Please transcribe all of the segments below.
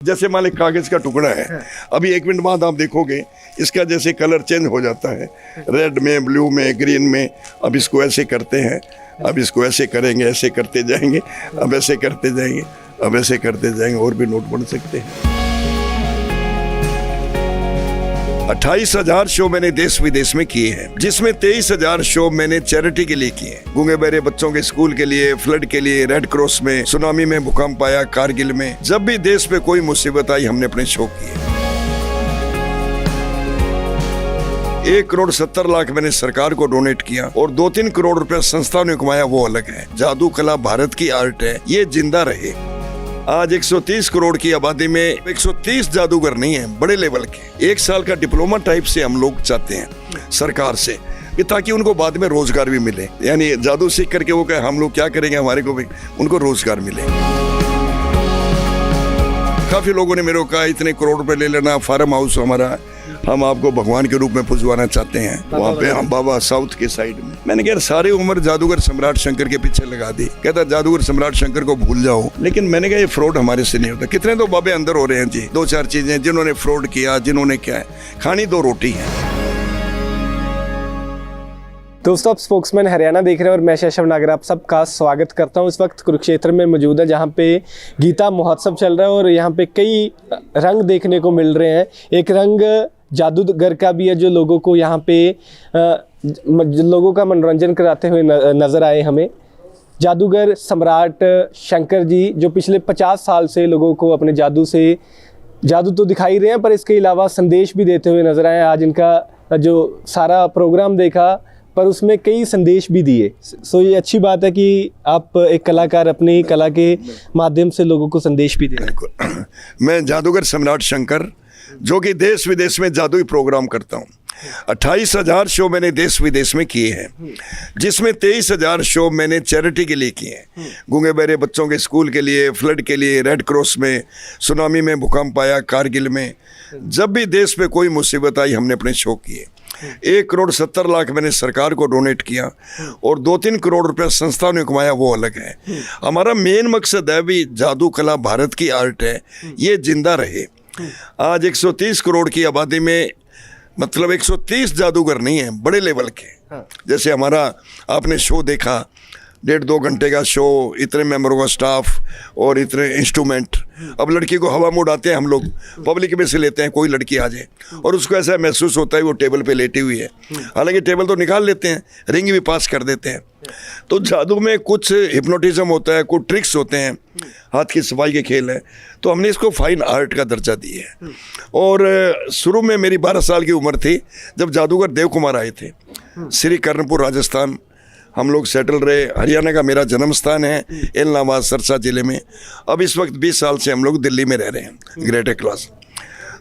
जैसे मान ली कागज का टुकड़ा है, अभी 1 मिनट बाद आप देखोगे इसका जैसे कलर चेंज हो जाता है, रेड में, ब्लू में, ग्रीन में। अब इसको ऐसे करते हैं, अब इसको ऐसे करेंगे, ऐसे करते जाएंगे, अब ऐसे करते जाएंगे, अब ऐसे करते जाएंगे, और भी नोट बन सकते हैं। 28,000 शो मैंने देश विदेश में किए हैं, जिसमें 23,000 शो मैंने चैरिटी के लिए किए हैं। गूंगे बहरे बच्चों के स्कूल के लिए, फ्लड के लिए, रेड क्रॉस में, सुनामी में, भूकंप आया, कारगिल में, जब भी देश पे कोई मुसीबत आई हमने अपने शो किए। 1,70,00,000 मैंने सरकार को डोनेट किया और 2-3 करोड़ रुपया संस्थाओं ने कमाया, वो अलग है। जादू कला भारत की आर्ट है, ये जिंदा रहे। आज 130 करोड़ की आबादी में 130 जादूगर नहीं है, बड़े लेवल के। 1 साल का डिप्लोमा टाइप से हम लोग चाहते हैं सरकार से कि ताकि उनको बाद में रोजगार भी मिले, यानी जादू सीख करके वो कहे हम लोग क्या करेंगे, हमारे को भी उनको रोजगार मिले। काफी लोगों ने मेरे को कहा इतने करोड़ रुपए ले लेना, फार्म हाउस हमारा, हम आपको भगवान के रूप में पुजवाना चाहते हैं वहाँ पे, हम बाबा साउथ के साइड में। मैंने कहा सारी उम्र जादूगर सम्राट शंकर के पीछे लगा दी। कहता जादूगर सम्राट शंकर को भूल जाओ, लेकिन मैंने कहा ये फ्रॉड हमारे से नहीं होता। कितने तो बाबे अंदर हो रहे हैं जी, 2-4 चीजें जिन्होंने फ्रॉड किया, जिन्होंने क्या है, खानी 2 रोटी है। दोस्तों, आप स्पोक्समैन हरियाणा देख रहे हैं और मैं शैशव नागर आप सबका स्वागत करता हूं। इस वक्त कुरुक्षेत्र में मौजूद है, जहां पे गीता महोत्सव चल रहा है और यहां पे कई रंग देखने को मिल रहे हैं। एक रंग जादूगर का भी है जो लोगों को यहाँ पे लोगों का मनोरंजन कराते हुए नज़र आए हमें। जादूगर सम्राट शंकर जी जो पिछले 50 साल से लोगों को अपने जादू तो दिखाई रहे हैं, पर इसके अलावा संदेश भी देते हुए नज़र आए। आज इनका जो सारा प्रोग्राम देखा पर उसमें कई संदेश भी दिए। सो ये अच्छी बात है कि आप एक कलाकार अपनी कला के माध्यम से लोगों को संदेश भी दे रहे हैं। मैं जादूगर सम्राट शंकर जो कि देश विदेश में जादुई प्रोग्राम करता हूँ। 28,000 शो मैंने देश विदेश में किए हैं, जिसमें 23,000 शो मैंने चैरिटी के लिए किए हैं। गूंगे बहरे बच्चों के स्कूल के लिए, फ्लड के लिए, रेड क्रॉस में, सुनामी में, भूकंप आया, कारगिल में, जब भी देश पे कोई मुसीबत आई हमने अपने शो किए। 1,70,00,000 मैंने सरकार को डोनेट किया और 2-3 करोड़ रुपया संस्थाओं ने कमाया, वो अलग है। हमारा मेन मकसद है भी जादू कला भारत की आर्ट है, ये जिंदा रहे। आज 130 करोड़ की आबादी में मतलब 130 जादूगर नहीं है, बड़े लेवल के। जैसे हमारा आपने शो देखा, 1.5-2 घंटे का शो, इतने मेंबरों का स्टाफ और इतने इंस्ट्रूमेंट। अब लड़की को हवा में उड़ाते हैं हम लोग, पब्लिक में से लेते हैं, कोई लड़की आ जाए और उसको ऐसा महसूस होता है वो टेबल पे लेटी हुई है, हालांकि टेबल तो निकाल लेते हैं, रिंग भी पास कर देते हैं। तो जादू में कुछ हिप्नोटिज्म होता है, कुछ ट्रिक्स होते हैं, हाथ की सफाई के खेल है। तो हमने इसको फाइन आर्ट का दर्जा दिया है। और शुरू में मेरी 12 साल की उम्र थी जब जादूगर देव कुमार आए थे। श्री कर्णपुर राजस्थान हम लोग सेटल रहे। हरियाणा का मेरा जन्म स्थान है इलाहाबाद सरसा जिले में। अब इस वक्त 20 साल से हम लोग दिल्ली में रह रहे हैं, ग्रेटर क्लास।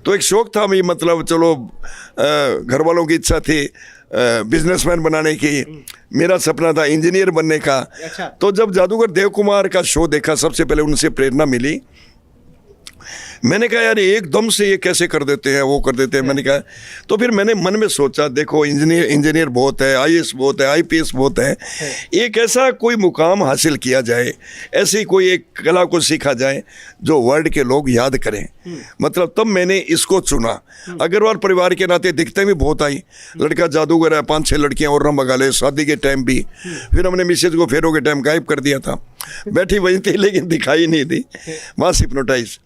तो एक शौक था, मतलब चलो घर वालों की इच्छा थी बिजनेसमैन बनाने की, मेरा सपना था इंजीनियर बनने का। तो जब जादूगर देव कुमार का शो देखा, सबसे पहले उनसे प्रेरणा मिली। मैंने कहा यार एकदम से ये कैसे कर देते हैं, वो कर देते हैं। मैंने कहा, तो फिर मैंने मन में सोचा देखो इंजीनियर बहुत है, IAS बहुत है, IPS बहुत है, एक ऐसा कोई मुकाम हासिल किया जाए, ऐसी कोई एक कला को सीखा जाए जो वर्ल्ड के लोग याद करें। मतलब तब मैंने इसको चुना। अग्रवाल परिवार के नाते दिक्कतें भी बहुत आई, लड़का जादूगर है, 5-6 लड़कियां और न भगा ले, शादी के टाइम भी। फिर हमने मिसेज को फेरों के टाइम गायब कर दिया था, बैठी वहीं थी लेकिन दिखाई नहीं दी, वहाँ हिप्नोटाइज।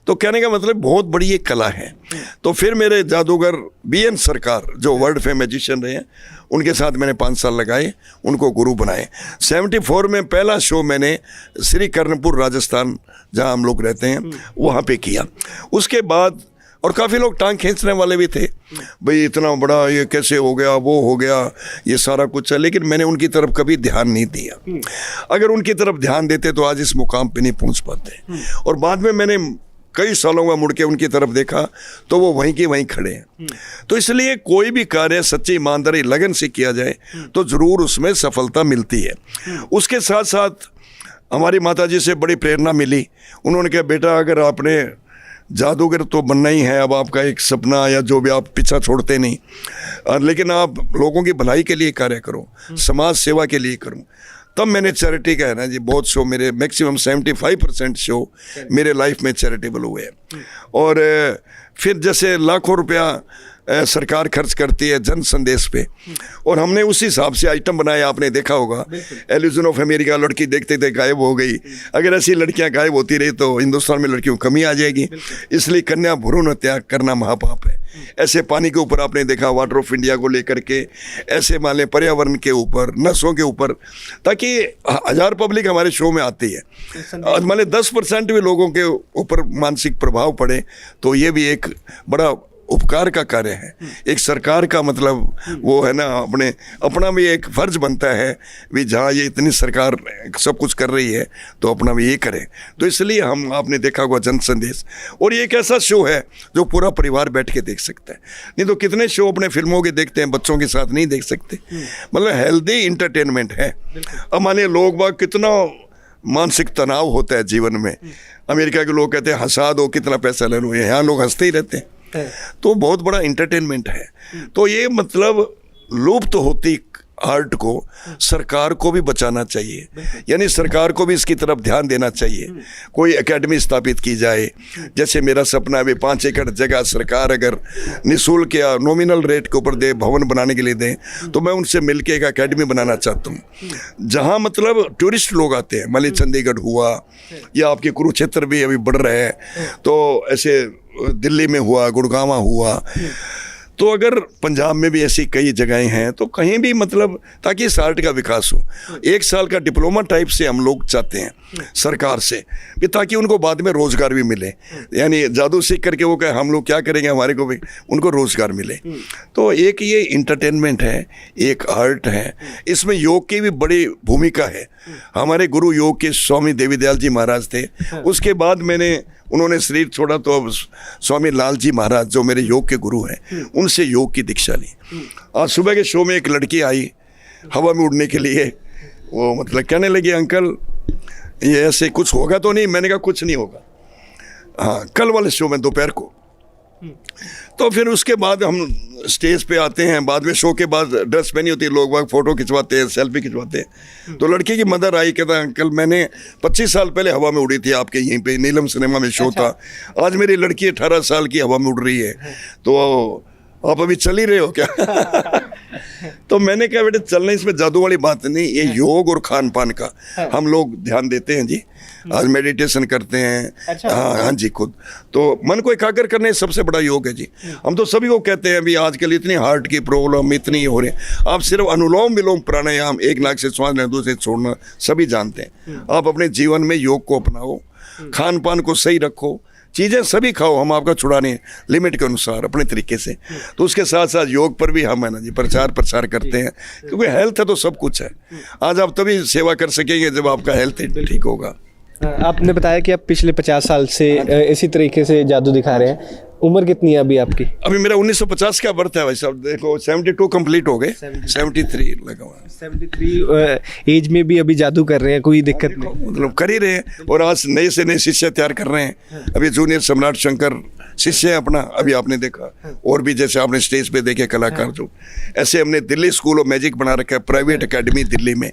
तो कहने का मतलब बहुत बड़ी एक कला है। तो फिर मेरे जादूगर BN सरकार जो वर्ल्ड फेम मैजिशियन रहे हैं, उनके साथ मैंने 5 साल लगाए, उनको गुरु बनाए। 74 में पहला शो मैंने श्री कर्णपुर राजस्थान जहाँ हम लोग रहते हैं वहाँ पे किया। उसके बाद और काफ़ी लोग टांग खींचने वाले भी थे, भाई इतना बड़ा ये कैसे हो गया, वो हो गया, ये सारा कुछ है। लेकिन मैंने उनकी तरफ कभी ध्यान नहीं दिया। अगर उनकी तरफ ध्यान देते तो आज इस मुकाम पे नहीं पहुंच पाते। और बाद में मैंने कई सालों में मुड़ के उनकी तरफ देखा तो वो वहीं के वहीं खड़े हैं। तो इसलिए कोई भी कार्य सच्ची ईमानदारी लगन से किया जाए तो ज़रूर उसमें सफलता मिलती है। उसके साथ साथ हमारी माताजी से बड़ी प्रेरणा मिली। उन्होंने कहा बेटा अगर आपने जादूगर तो बनना ही है, अब आपका एक सपना या जो भी, आप पीछा छोड़ते नहीं, लेकिन आप लोगों की भलाई के लिए कार्य करो, समाज सेवा के लिए करो, तब मैंने चैरिटी का है ना जी, बहुत शो मेरे मैक्सिमम 75% शो मेरे लाइफ में चैरिटेबल हुए हैं। और फिर जैसे लाखों रुपया सरकार खर्च करती है जन संदेश पे, और हमने उस हिसाब से आइटम बनाए। आपने देखा होगा एल्यूजन ऑफ अमेरिका, लड़की देखते थे गायब हो गई। अगर ऐसी लड़कियां गायब होती रही तो हिंदुस्तान में लड़कियों की कमी आ जाएगी, इसलिए कन्या भ्रूण हत्या करना महापाप है। ऐसे पानी के ऊपर आपने देखा वाटर ऑफ इंडिया को लेकर के, ऐसे मान लें पर्यावरण के ऊपर, नसों के ऊपर, ताकि 1000 पब्लिक हमारे शो में आती है, मान लें 10% भी लोगों के ऊपर मानसिक प्रभाव पड़े तो ये भी एक बड़ा उपकार का कार्य है। एक सरकार का मतलब वो है ना, अपना भी एक फर्ज बनता है भी, जहाँ ये इतनी सरकार सब कुछ कर रही है तो अपना भी ये करें। तो इसलिए हम, आपने देखा होगा जन संदेश, और ये एक ऐसा शो है जो पूरा परिवार बैठ के देख सकता है। नहीं तो कितने शो अपने फिल्मों के देखते हैं, बच्चों के साथ नहीं देख सकते। मतलब हेल्दी इंटरटेनमेंट है। अब मानिए लोग बाग कितना मानसिक तनाव होता है जीवन में। अमेरिका के लोग कहते हैं हंसा दो, कितना पैसा ले लो, यहाँ लोग हंसते ही रहते हैं। तो बहुत बड़ा इंटरटेनमेंट है। तो ये मतलब लुप्त होती आर्ट को सरकार को भी बचाना चाहिए, यानी सरकार को भी इसकी तरफ ध्यान देना चाहिए। कोई एकेडमी स्थापित की जाए, जैसे मेरा सपना है भी 5 एकड़ जगह सरकार अगर निःशुल्क या नॉमिनल रेट के ऊपर दे, भवन बनाने के लिए दें, तो मैं उनसे मिलके एक एकेडमी बनाना चाहता हूँ, जहाँ मतलब टूरिस्ट लोग आते हैं। मान लीजिए चंडीगढ़ हुआ, या आपके कुरुक्षेत्र भी अभी बढ़ रहे हैं, तो ऐसे दिल्ली में हुआ, गुड़गांव हुआ, तो अगर पंजाब में भी ऐसी कई जगहें हैं तो कहीं भी मतलब, ताकि इस आर्ट का विकास हो। 1 साल का डिप्लोमा टाइप से हम लोग चाहते हैं सरकार से कि ताकि उनको बाद में रोजगार भी मिले, यानी जादू सीख करके वो कहे हम लोग क्या करेंगे, हमारे को भी उनको रोजगार मिले। तो एक ये इंटरटेनमेंट है, एक आर्ट है, इसमें योग की भी बड़ी भूमिका है। हमारे गुरु योग के स्वामी देवीदयाल जी महाराज थे, उसके बाद उन्होंने शरीर छोड़ा तो अब स्वामी लाल जी महाराज जो मेरे योग के गुरु हैं, उनसे योग की दीक्षा ली। आज सुबह के शो में एक लड़की आई हवा में उड़ने के लिए, वो मतलब कहने लगी अंकल ये ऐसे कुछ होगा तो नहीं। मैंने कहा कुछ नहीं होगा, हाँ कल वाले शो में दोपहर को। तो फिर उसके बाद हम स्टेज पे आते हैं, बाद में शो के बाद ड्रेस पहनी होती है, लोग बाग फोटो खिंचवाते हैं, सेल्फी खिंचवाते हैं। तो लड़की की मदर आई, कहता अंकल मैंने 25 साल पहले हवा में उड़ी थी आपके यहीं पे, नीलम सिनेमा में शो था। आज मेरी लड़की 18 साल की हवा में उड़ रही है, तो आप अभी चल ही रहे हो क्या? तो मैंने कहा बेटे चलना, इसमें जादू वाली बात नहीं, ये योग और खान पान का हम लोग ध्यान देते हैं जी। आज मेडिटेशन करते हैं। हाँ जी, खुद तो मन को एकाग्र करने सबसे बड़ा योग है जी। हम तो सभी को कहते हैं अभी आजकल इतनी हार्ट की प्रॉब्लम इतनी हो रही है, आप सिर्फ अनुलोम विलोम प्राणायाम, 1 नाक से श्वास लेना, दूसरे छोड़ना, सभी जानते हैं। आप अपने जीवन में योग को अपनाओ, खान पान को सही रखो, चीज़ें सभी खाओ, हम आपका छुड़ाने लिमिट के अनुसार अपने तरीके से। तो उसके साथ साथ योग पर भी हम है ना जी प्रचार करते हैं, क्योंकि हेल्थ है तो सब कुछ है। आज आप तभी सेवा कर सकेंगे जब आपका हेल्थ ठीक होगा। आपने बताया कि आप पिछले 50 साल से इसी तरीके से जादू दिखा रहे हैं। उम्र कितनी है अभी आपकी? अभी मेरा 1950 का बर्थ है भाई साहब, देखो 72 कंप्लीट हो गए, 73 लगा हुआ है। 73 एज में भी अभी जादू कर रहे हैं, कोई दिक्कत नहीं? मतलब कर ही रहे हैं, और आज नए से नए शिष्य तैयार कर रहे हैं। अभी जूनियर सम्राट शंकर शिष्य है अपना, अभी आपने देखा, और भी जैसे आपने स्टेज पे देखे कलाकार जो, ऐसे हमने दिल्ली स्कूल ऑफ मैजिक बना रखा है, प्राइवेट एकेडमी दिल्ली में,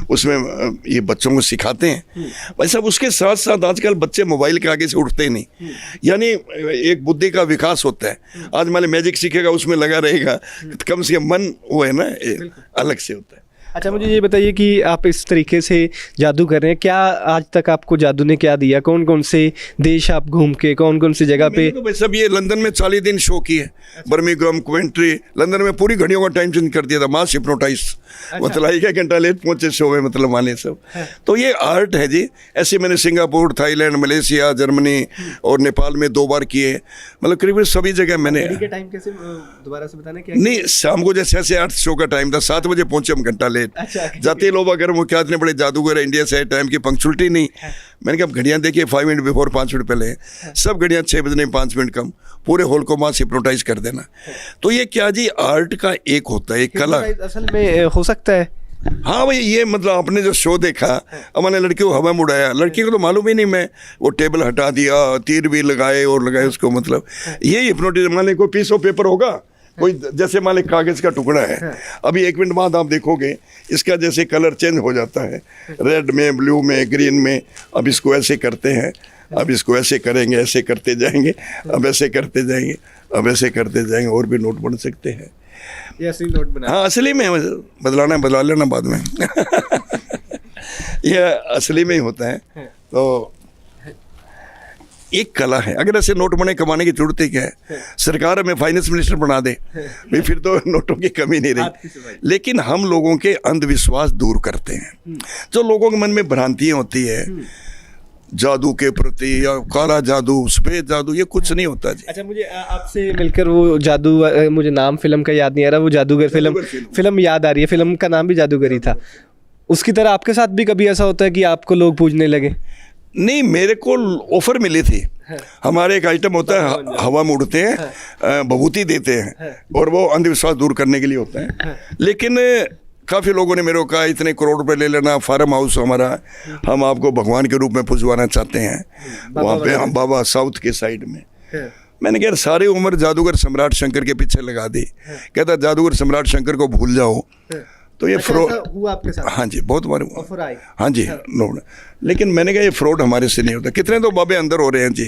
उसमें ये बच्चों को सिखाते हैं भाई साहब। उसके साथ साथ आजकल बच्चे मोबाइल के आगे से उठते ही नहीं, यानी एक बुद्धि का विकास होता है। आज मान मैजिक सीखेगा, उसमें लगा रहेगा, कम से कम मन वो है ना अलग से होता है। अच्छा, मुझे ये बताइए कि आप इस तरीके से जादू कर रहे हैं, क्या आज तक आपको जादू ने क्या दिया? कौन कौन से देश आप घूम के, कौन कौन सी जगह पे? तो भाई साहब ये लंदन में 40 दिन शो किए, बर्मिंघम, कवेंट्री, लंदन में पूरी घड़ियों का टाइम चेंज कर दिया था, मास हिप्नोटाइज। मतलब 1 घंटा लेट पहुंचे शो में, मतलब माने सब। तो ये आर्ट है जी। ऐसे मैंने सिंगापुर, थाईलैंड, मलेशिया, जर्मनी और नेपाल में 2 बार किए, मतलब करीब सभी जगह मैंने। टाइम कैसे दोबारा से बताना? क्या नहीं, शाम को जैसे 6 से 8 शो का टाइम था, 7 बजे पहुंचे हम, घंटा लेट। जाते लोग अगर वो क्या इतने बड़े जादूगर इंडिया से, टाइम की पंक्चुअलिटी नहीं। मैंने कहा घड़ियां देखिए 5 मिनट बिफोर, 5 मिनट पहले, सब घड़ियां 6 बजने 5 मिनट कम, पूरे हॉल को मास हिप्नोटाइज कर देना। तो ये क्या जी आर्ट का एक होता है, एक कला असल में हो सकता है। हाँ भाई, ये मतलब आपने जो शो देखा, अब मैंने लड़की को हवा में उड़ाया, लड़की को तो मालूम ही नहीं, मैं वो टेबल हटा दिया, तीर भी लगाए और लगाए उसको, मतलब ये हिप्नोटिज्म। माने कोई पीस ऑफ पेपर होगा, कोई जैसे मान ली कागज का टुकड़ा है, अभी 1 मिनट बाद आप देखोगे इसका जैसे कलर चेंज हो जाता है, रेड में, ब्लू में, ग्रीन में। अब इसको ऐसे करते हैं, अब इसको ऐसे करेंगे, ऐसे करते जाएंगे, अब ऐसे करते जाएंगे, अब ऐसे करते जाएंगे, और भी नोट बन सकते हैं। ये असली नोट बना? हाँ, असली में बदलाना है, बदला लेना बाद में। ये असली में ही होता है। तो एक कला है। अगर ऐसे नोट बने कमाने की जरूरत है क्या है? सरकार हमें फाइनेंस मिनिस्टर बना दे भाई, फिर तो नोटों की कमी नहीं रही। लेकिन हम लोगों के अंधविश्वास दूर करते हैं। जो लोगों के मन में भ्रांतियां होती है जादू के प्रति, या काला जादू, सफेद जादू, ये कुछ नहीं होता जी। अच्छा, मुझे आपसे मिलकर वो जादू, मुझे नाम फिल्म का याद नहीं आ रहा, वो जादूगर फिल्म याद आ रही है। फिल्म का नाम भी जादूगर ही था। उसकी तरह आपके साथ भी कभी ऐसा होता है कि आपको लोग पूजने लगे? नहीं, मेरे को ऑफर मिली थी। हमारे एक आइटम होता है, हवा में उड़ते हैं, भभूति देते हैं, और वो अंधविश्वास दूर करने के लिए होता है। लेकिन काफ़ी लोगों ने मेरे को कहा इतने करोड़ रुपए ले लेना, फार्म हाउस हमारा, हम आपको भगवान के रूप में पुजवाना चाहते हैं वहाँ पे, हम बाबा साउथ के साइड में। मैंने कहा सारी उम्र जादूगर सम्राट शंकर के पीछे लगा दी। कहता जादूगर सम्राट शंकर को भूल जाओ। तो ये फ्रॉड हुआ आपके साथ? हाँ जी, बहुत बार हुआ। ऑफर आई? हाँ जी, नोट। लेकिन मैंने कहा ये फ्रॉड हमारे से नहीं होता। कितने तो बाबे अंदर हो रहे हैं जी,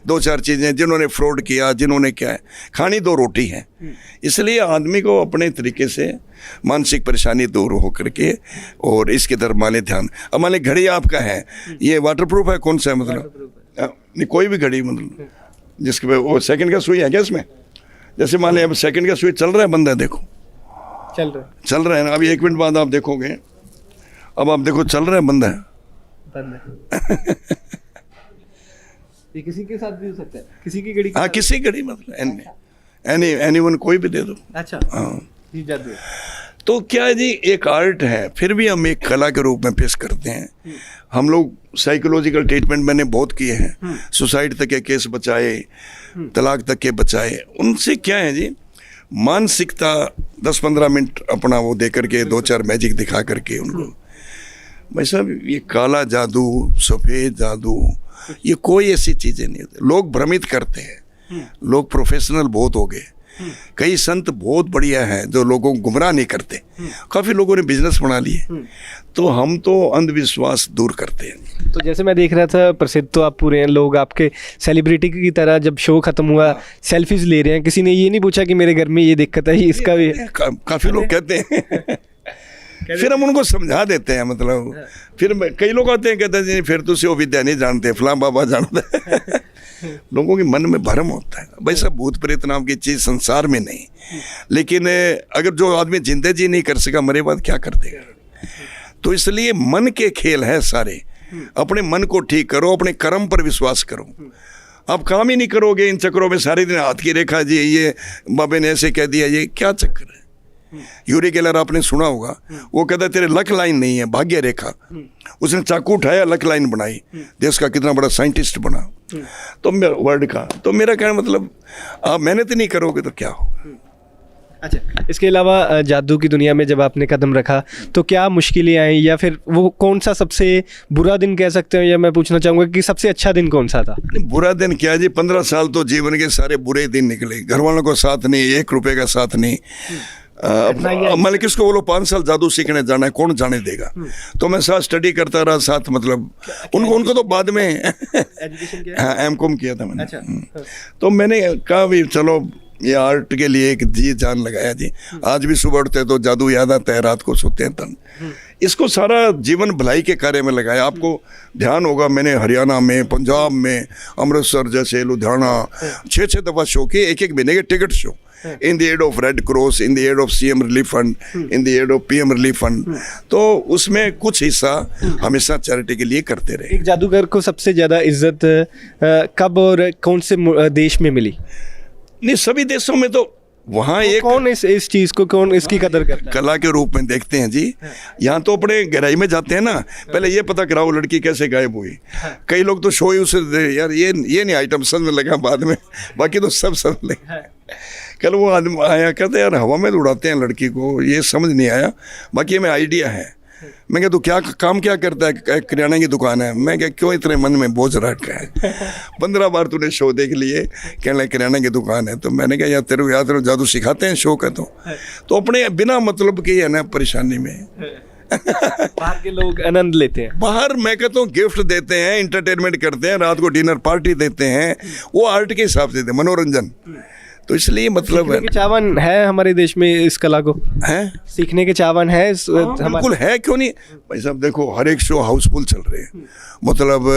2-4 चीज़ें जिन्होंने फ्रॉड किया, जिन्होंने क्या है, खानी 2 रोटी है। इसलिए आदमी को अपने तरीके से मानसिक परेशानी दूर हो करके और इसके तरफ माने ध्यान। अब मान ली घड़ी आपका है, ये वाटरप्रूफ है? कौन सा है? मतलब नहीं, कोई भी घड़ी, मतलब जिसके पे वो सेकंड का सुई है क्या इसमें? जैसे मान ली अब सेकंड का सुई चल रहा है, बंद है, देखो चल रहा है ना। अभी 1 मिनट बाद आप देखोगे, अब आप देखो चल रहा है, बंद है। ये किसी के साथ भी हो सकता है, किसी की घड़ी? हाँ, किसी घड़ी, मतलब एनीवन, कोई भी दे दो। अच्छा, हाँ। जी, जादू। तो क्या है जी, एक आर्ट है, फिर भी हम एक कला के रूप में पेश करते हैं। हम लोग साइकोलॉजिकल ट्रीटमेंट मैंने बहुत किए हैं, सुसाइड तक के केस बचाए, तलाक तक के बचाए। उनसे क्या है जी, मानसिकता 10-15 मिनट अपना वो दे करके 2-4 मैजिक दिखा करके उनको, भाई साहब ये काला जादू, सफ़ेद जादू, ये कोई ऐसी चीज़ें नहीं होती। लोग भ्रमित करते हैं, लोग प्रोफेशनल बहुत हो गए। कई संत बहुत बढ़िया हैं जो लोगों को गुमराह नहीं करते। काफ़ी लोगों ने बिजनेस बना लिए। तो हम तो अंधविश्वास दूर करते हैं। तो जैसे मैं देख रहा था, प्रसिद्ध तो आप पूरे हैं, लोग आपके सेलिब्रिटी की तरह जब शो खत्म हुआ सेल्फीज ले रहे हैं। किसी ने ये नहीं पूछा कि मेरे घर में ये दिक्कत है, इसका भी? काफ़ी लोग कहते हैं। फिर हम उनको समझा देते हैं, मतलब फिर कई लोग आते हैं, कहते हैं फिर तो वो विद्या नहीं जानते, फलां बाबा जानते हैं। लोगों के मन में भ्रम होता है। भाई साहब, भूत प्रेत नाम की चीज़ संसार में नहीं। लेकिन अगर जो आदमी जिंदे जी नहीं कर सका, मरे बाद क्या कर देगा? तो इसलिए मन के खेल है सारे। अपने मन को ठीक करो, अपने कर्म पर विश्वास करो। आप काम ही नहीं करोगे इन चक्रों में, सारे दिन हाथ की रेखा जी, ये बाबे ने ऐसे कह दिया, ये क्या चक्कर है? यूरी गेलर आपने सुना होगा, वो कहता है तेरे लक लाइन नहीं है, भाग्य रेखा। उसने चाकू उठाया, लक लाइन बनाई, देश का कितना बड़ा साइंटिस्ट बना। तो वर्ड का, तो मेरा कहना मतलब आप मेहनत नहीं करोगे तो क्या होगा। अच्छा, इसके अलावा जादू की दुनिया में जब आपने कदम रखा तो क्या मुश्किलें आई, या फिर वो कौन सा सबसे बुरा दिन कह सकते हो, या मैं पूछना चाहूँगा कि सबसे अच्छा दिन कौन सा था? बुरा दिन क्या जी, 15 साल तो जीवन के सारे बुरे दिन निकले। घर वालों को साथ नहीं, 1 रुपए का साथ नहीं। मतलब किसको बोलो 5 साल जादू सीखने जाना है, कौन जाने देगा? तो मैं साथ स्टडी करता रहा, साथ मतलब उनको तो बाद में एजुकेशन किया? हाँ, एमकॉम किया था मैंने। अच्छा। तो मैंने कहा भी चलो ये आर्ट के लिए एक जी जान लगाया जी। आज भी सुबह उठते तो जादू याद आता है, रात को सोते हैं तन। इसको सारा जीवन भलाई के कार्य में लगाया। आपको ध्यान होगा, मैंने हरियाणा में, पंजाब में, अमृतसर जैसे, लुधियाना 6-6 दफ़ा शो किए, 1-1 महीने के ticket show, in the aid of Red Cross, in the aid of CM relief fund, in the aid of PM relief fund. तो उसमें कुछ हिस्सा हमेशा चैरिटी के लिए करते रहे। एक जादूगर को सबसे ज़्यादा इज्जत कब और कौन से देश में मिली? नहीं, सभी देशों में तो वहाँ एक कौन इस चीज़ को, कौन इसकी कदर करता है? कला के रूप में देखते हैं जी। यहाँ तो अपने गहराई में जाते हैं ना, पहले ये पता कराओ लड़की कैसे गायब हुई। कई लोग तो शो ही उसे यार ये नहीं आइटम समझ लगा बाद में, बाकी तो सब समझ लगे। कल वो आदमी आया, कहते यार हवा में उड़ाते हैं लड़की को, ये समझ नहीं आया, बाकी हमें आइडिया है। मैं क्या, तू क्या काम क्या करता है? किराना की दुकान है। मैं क्या, क्यों इतने मन में बोझ रखा है? 15 बार तूने शो देख लिए, कहने लगे किराना की दुकान है। तो मैंने कहा यार तेरे को याद जादू सिखाते हैं शो का, तो अपने बिना मतलब के है ना परेशानी में। बाहर के लोग आनंद लेते हैं, बाहर मैं कहता हूँ गिफ्ट देते हैं, इंटरटेनमेंट करते हैं, रात को डिनर पार्टी देते हैं, वो आर्ट के हिसाब से देते हैं, मनोरंजन। तो इसलिए मतलब सीखने के चावन है हमारे देश में इस कला को, है, सीखने के चावन है बिल्कुल है, क्यों नहीं भाई साहब। देखो हर एक शो हाउसफुल चल रहे हैं, मतलब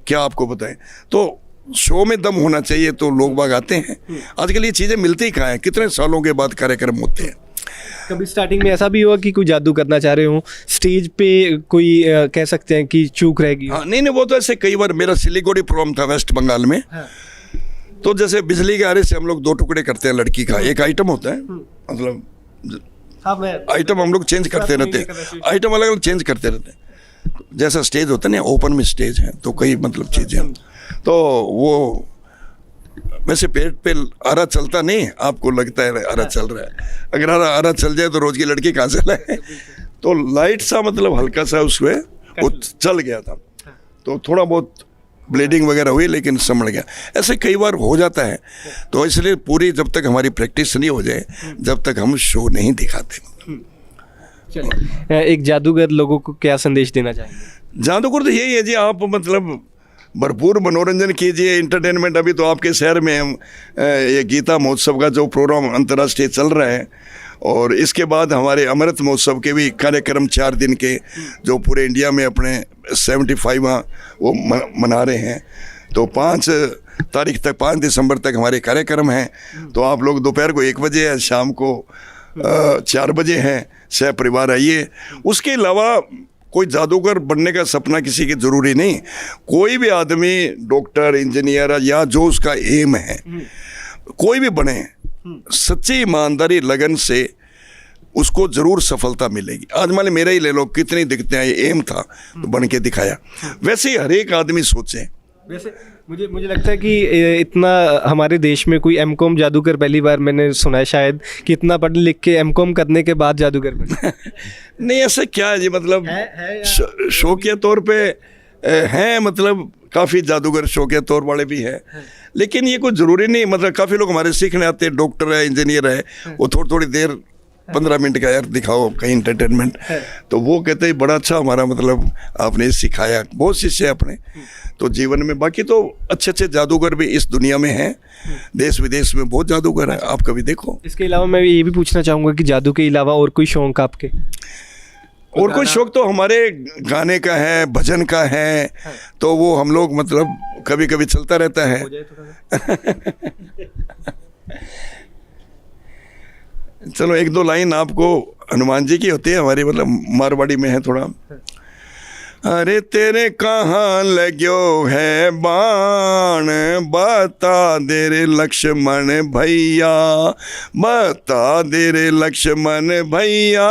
क्या आपको बताएं, तो शो में दम होना चाहिए तो लोग बाग आते हैं। आजकल ये चीज़ें मिलती ही कहाँ हैं, कितने सालों के बाद कार्यक्रम होते हैं। कभी स्टार्टिंग में ऐसा भी हुआ कि कोई जादू करना चाह रहे हो, स्टेज पे कोई कह सकते हैं कि चूक रहेगी? हाँ, नहीं वो तो ऐसे कई बार, मेरा सिलीगुड़ी प्रोग्राम था वेस्ट बंगाल में। तो जैसे बिजली के आरे से हम लोग 2 टुकड़े करते हैं लड़की का, एक आइटम होता है, मतलब आइटम हम लोग चेंज करते रहते हैं, आइटम अलग अलग चेंज करते रहते हैं। जैसा स्टेज होता है ना, ओपन में स्टेज है तो कई मतलब चीज़ें, तो वो वैसे पेट पे आरा चलता नहीं, आपको लगता है आरा चल रहा है, अगर आरा चल जाए तो रोज की लड़की कहाँ से लाए। तो लाइट सा मतलब हल्का सा उसमें वो चल गया था, तो थोड़ा बहुत ब्लीडिंग वगैरह हुई लेकिन संभल गया। ऐसे कई बार हो जाता है, तो इसलिए पूरी जब तक हमारी प्रैक्टिस नहीं हो जाए जब तक हम शो नहीं दिखाते। चलिए, एक जादूगर लोगों को क्या संदेश देना चाहेंगे? जादूगर तो यही है जी, आप मतलब भरपूर मनोरंजन कीजिए, इंटरटेनमेंट। अभी तो आपके शहर में हम ये गीता महोत्सव का जो प्रोग्राम अंतर्राष्ट्रीय चल रहा है, और इसके बाद हमारे अमृत महोत्सव के भी कार्यक्रम 4 दिन के जो पूरे इंडिया में अपने 75वां वो मना रहे हैं। तो 5 तारीख तक, 5 दिसंबर तक हमारे कार्यक्रम हैं। तो आप लोग दोपहर को 1 बजे है, शाम को 4 बजे हैं, सह परिवार आइए। उसके अलावा कोई जादूगर बनने का सपना किसी के जरूरी नहीं, कोई भी आदमी डॉक्टर, इंजीनियर या जो उसका एम है, कोई भी बने, सच्ची ईमानदारी लगन से उसको जरूर सफलता मिलेगी। आज मान मेरा ही ले लो, कितनी दिक्कतें आई, एम था तो बन के दिखाया। वैसे ही हर एक आदमी सोचे। वैसे मुझे लगता है कि इतना हमारे देश में कोई एमकॉम जादूगर पहली बार मैंने सुना है शायद, कि इतना पढ़ लिख के एमकॉम करने के बाद जादूगर बने। नहीं ऐसा क्या है जी, मतलब शौकिया तौर पे हैं, मतलब काफ़ी जादूगर शौकिया तौर वाले भी हैं, लेकिन ये कोई ज़रूरी नहीं। मतलब काफ़ी लोग हमारे सीखने आते हैं, डॉक्टर है, इंजीनियर है, वो थोड़ी देर 15 मिनट का यार दिखाओ कहीं इंटरटेनमेंट, तो वो कहते हैं बड़ा अच्छा हमारा मतलब आपने सिखाया। बहुत शिष्य है अपने तो जीवन में। बाकी तो अच्छे अच्छे जादूगर भी इस दुनिया में हैं, देश विदेश में बहुत जादूगर है, आप कभी देखो। इसके अलावा मैं ये भी पूछना चाहूँगा कि जादू के अलावा और कोई शौक आपके? और कोई शौक तो हमारे गाने का है, भजन का है, तो वो हम लोग मतलब कभी कभी चलता रहता है। चलो 1-2 लाइन आपको हनुमान जी की होती है, हमारी मतलब मारवाड़ी में है थोड़ा। अरे तेरे कहाँ लग्यो है बाण, बता दे रे लक्ष्मण भैया, बता दे रे लक्ष्मण भैया,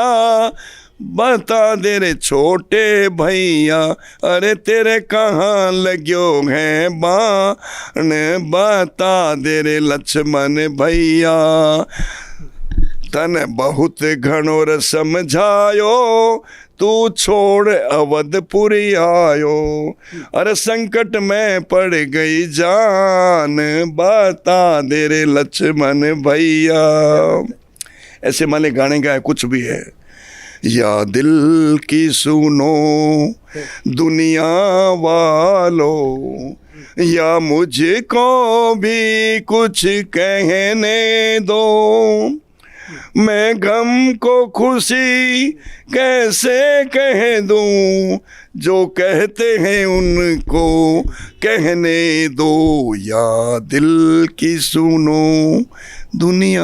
बता दे रे छोटे भैया। अरे तेरे कहाँ लग्यो है बाण, बता दे रे लक्ष्मण भैया। तन बहुत घनोर समझायो, तू छोड़ अवधपुरी आयो। अरे संकट में पड़ गई जान, बता दे रे लक्ष्मण भैया। ऐसे माने गाने का है, कुछ भी है। या दिल की सुनो दुनिया वालों, या मुझको भी कुछ कहने दो, मैं गम को खुशी कैसे कह दूं, जो कहते हैं उनको कहने दो। या दिल की सुनो दुनिया।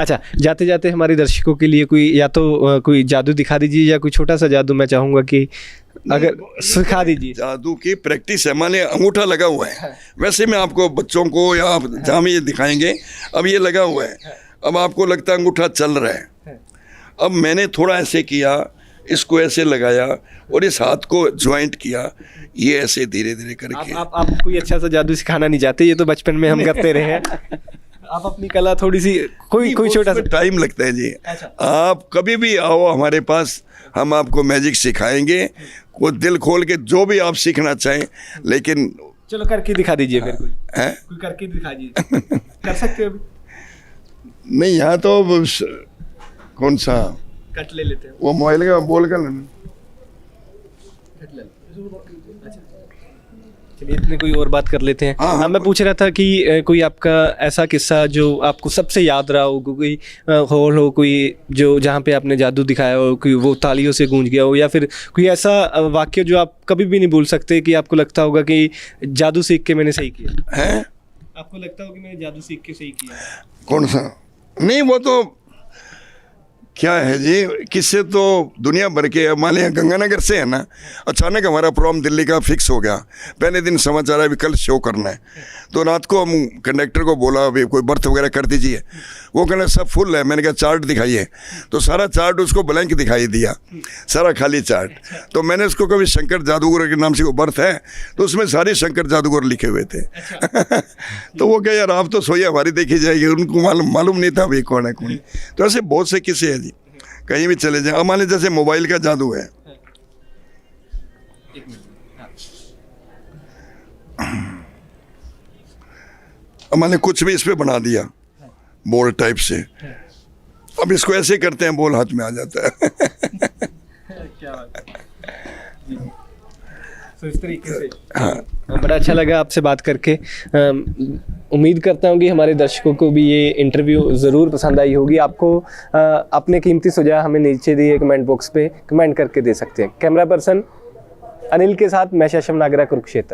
अच्छा, जाते जाते हमारे दर्शकों के लिए कोई या तो कोई जादू दिखा दीजिए, या कोई छोटा सा जादू मैं चाहूँगा कि अगर सिखा दीजिए। जादू की प्रैक्टिस है, माने अंगूठा लगा हुआ है, वैसे में आपको बच्चों को या जहाँ में ये दिखाएंगे, अब ये लगा हुआ है, अब आपको लगता है अंगूठा चल रहा है। अब मैंने थोड़ा ऐसे किया, इसको ऐसे लगाया और इस हाथ को ज्वाइंट किया, ये ऐसे धीरे धीरे करके। आप कोई अच्छा सा जादू सिखाना नहीं चाहते? ये तो बचपन में हम करते रहे हैं। आप अपनी कला थोड़ी सी कोई छोटा सा। टाइम लगता है जी। आप कभी भी आओ हमारे पास, हम आपको मैजिक सिखाएंगे, वो दिल खोल के जो भी आप सीखना चाहें, लेकिन चलो करके दिखा दीजिए फिर कोई है कोई करके दिखा दीजिए। कर सकते हो अभी? नहीं, यहाँ तो कौन सा कट ले लेते हैं। वो मोबाइल का बोल कर चलिए इतने कोई और बात कर लेते हैं। हाँ, हाँ। मैं पूछ रहा था कि कोई आपका ऐसा किस्सा जो आपको सबसे याद रहा हो, कोई हॉल हो कोई जो जहाँ पे आपने जादू दिखाया हो, कोई वो तालियों से गूंज गया हो, या फिर कोई ऐसा वाक्य जो आप कभी भी नहीं भूल सकते कि आपको लगता होगा कि जादू सीख के मैंने सही किया है? आपको लगता होगा कि मैंने जादू सीख के सही किया? कौन सा? नहीं, वो तो क्या है जी, किससे तो दुनिया भर के, मान लिया गंगानगर से है ना, अचानक हमारा प्रोग्राम दिल्ली का फिक्स हो गया। पहले दिन समाचार अभी कल शो करना है, तो रात को हम कंडक्टर को बोला अभी कोई बर्थ वगैरह कर दीजिए। वो कहना सब फुल है। मैंने कहा चार्ट दिखाइए, तो सारा चार्ट उसको ब्लैंक दिखाई दिया, सारा खाली चार्ट। तो मैंने उसको कभी शंकर जादूगर के नाम से वो बर्थ है, तो उसमें सारे शंकर जादूगर लिखे हुए थे। तो वो कह यार आप तो सोइए, हमारी देखी जाएगी। उनको मालूम नहीं था भाई कौन है कौन। तो ऐसे बहुत से किस्से हैं जी, कहीं भी चले जाए। हमारे जैसे मोबाइल का जादू है, हमने कुछ भी इस पे बना दिया बॉल टाइप से, अब इसको ऐसे करते हैं बॉल हाथ में आ जाता है। क्या बात है। तो इस तरीके से बड़ा अच्छा लगा आपसे बात करके। उम्मीद करता हूँ कि हमारे दर्शकों को भी ये इंटरव्यू ज़रूर पसंद आई होगी। आपको अपने कीमती सुझाव हमें नीचे दिए कमेंट बॉक्स पे कमेंट करके दे सकते हैं। कैमरा पर्सन अनिल के साथ मैं शशम नागरा, कुरुक्षेत्र।